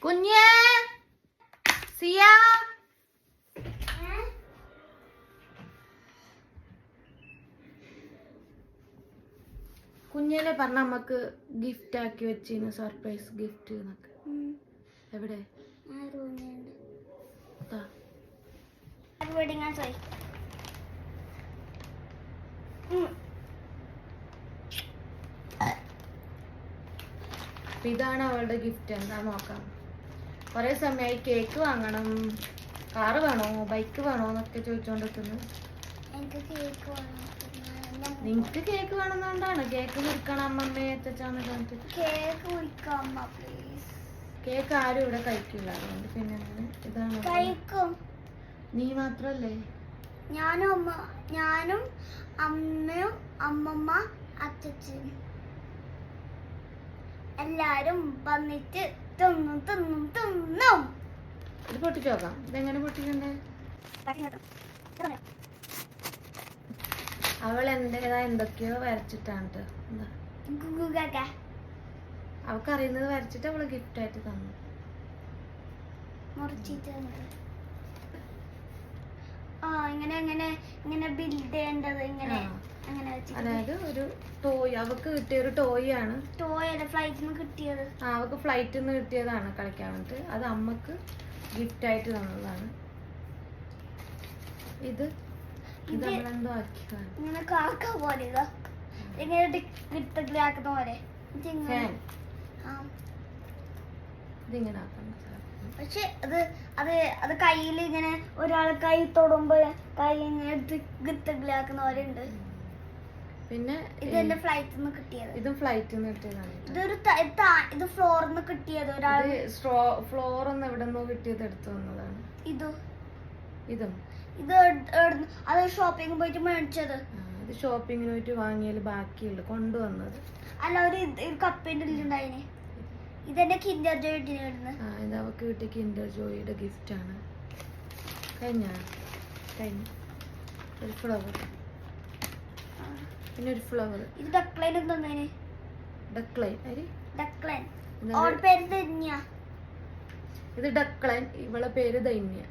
കുഞ്ഞേ സിയ കുഞ്ഞിനെ പറഞ്ഞ നമുക്ക് ഗിഫ്റ്റ് ആക്കി വെച്ചിരുന്നു സർപ്രൈസ് ഗിഫ്റ്റ് എന്നൊക്കെ. എവിടെ ഇതാണ് അവളുടെ ഗിഫ്റ്റ്. എന്താ നോക്കാം. കുറെ സമയമായി കേക്ക് വാങ്ങണം, കാറ് വേണോ ബൈക്ക് വേണോ എന്നൊക്കെ ചോദിച്ചോണ്ടിരിക്കുന്നു. നിങ്ങക്ക് കേക്ക് വേണമെന്നുകൊണ്ടാണ്. കേക്ക് മുറിക്കണം അമ്മമ്മയെ അച്ഛാന്ന് പറഞ്ഞിട്ട്. കേക്ക് ആരും ഇവിടെ കഴിക്കില്ല, അതുകൊണ്ട് പിന്നെ ഇതാണ്. നീ മാത്രല്ലേ? ഞാനും അമ്മയും അമ്മമ്മ അച്ഛൻ എല്ലാരും വന്നിട്ട് തിന്നും. ഇത് പൊട്ടിച്ചു നോക്കാം. ഇതെങ്ങനെ പൊട്ടിക്കണ്ടേ? അവൾ എന്റേതായ എന്തൊക്കെയോ വരച്ചിട്ടാണ്. എന്താ അവൾക്ക് അറിയുന്നത് വരച്ചിട്ട് അവള് ഗിഫ്റ്റ് ആയിട്ട് തന്നു. ഇങ്ങനെ ബിൽഡ് ചെയ്യേണ്ടത് ഇങ്ങനെ. അതായത് ഒരു ടോയ് അവക്ക് കിട്ടിയ ഒരു ടോയ് ആണ്. ഫ്ലൈറ്റിൽ നിന്ന് കിട്ടിയത്. അവക്ക് ഫ്ലൈറ്റിൽ നിന്ന് കിട്ടിയതാണ് കളിക്കാൻ വേണ്ടിട്ട്. അത് അമ്മക്ക് ഗിഫ്റ്റ് ആയിട്ട് തന്നതാണ്. ഇത് നമ്മളെന്തോ ആക്കിയതാണ്. ഇങ്ങനെ കാക്ക പോലെ ഇങ്ങനെ ആക്കുന്ന പോലെ ഇതിങ്ങനെ ആക്കണം. പക്ഷെ അത് കയ്യിൽ ഇങ്ങനെ ഒരാൾ കൈ തൊടുമ്പോ കൈ ഇങ്ങനെ ഗിത്തഗിലാക്കുന്ന പോലെ ഉണ്ട്. പിന്നെ ഇതെന്റെ ഫ്ലൈറ്റിൽ നിന്ന് കിട്ടിയത്. ഇതും ഫ്ലൈറ്റിൽ നിന്ന് കിട്ടിയതാണ്. ഇത് ഫ്ലോറിൽ നിന്ന് കിട്ടിയത്. ഒരാൾ ഫ്ലോർ ഒന്ന് എവിടെ നിന്നോ കിട്ടിയത് എടുത്തു വന്നതാണ്. ഇതും അത് ഷോപ്പിംഗ് പോയിട്ട് മേടിച്ചത്. ഇത് ഷോപ്പിങ്ങിന് പോയിട്ട് വാങ്ങിയാല് ബാക്കിയുള്ളു കൊണ്ടുവന്നത്. അല്ല ഒരു കപ്പിന്റെ ഉള്ളിലുണ്ടായിന്. ഇതെന്റെ കിൻഡർ ജോയ് ഇടുന്നത്. ഇത് അവക്ക് കിട്ടിയ കിൻഡർ ജോയിയുടെ ഗിഫ്റ്റ് ആണ്. കഴിഞ്ഞ ഒരു ഫ്ലവർ, പിന്നെ ഒരു ഫ്ലവർ. ഇത് ഡക്ലൈൻ തന്നേന്. ഡക്ലൈൻ ഇത് ഡക്ലൈൻ. ഇവളെ പേര് ധന്യ.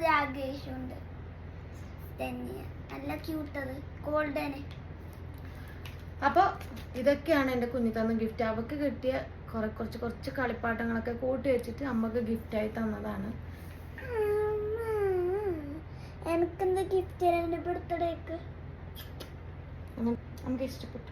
രാഗേഷുണ്ട്. നല്ല ക്യൂട്ടത് ഗോൾഡന്. അപ്പൊ ഇതൊക്കെയാണ് എന്റെ കുഞ്ഞി തന്ന ഗിഫ്റ്റ്. അവക്ക് കിട്ടിയ കുറച്ച് കളിപ്പാട്ടങ്ങളൊക്കെ കൂട്ടി വെച്ചിട്ട് അമ്മക്ക് ഗിഫ്റ്റ് ആയി തന്നതാണ്. എനിക്കെന്താ ഗിഫ്റ്റ് ബർത്ത്ഡേക്ക് നമുക്ക് ഇഷ്ടപ്പെട്ടു.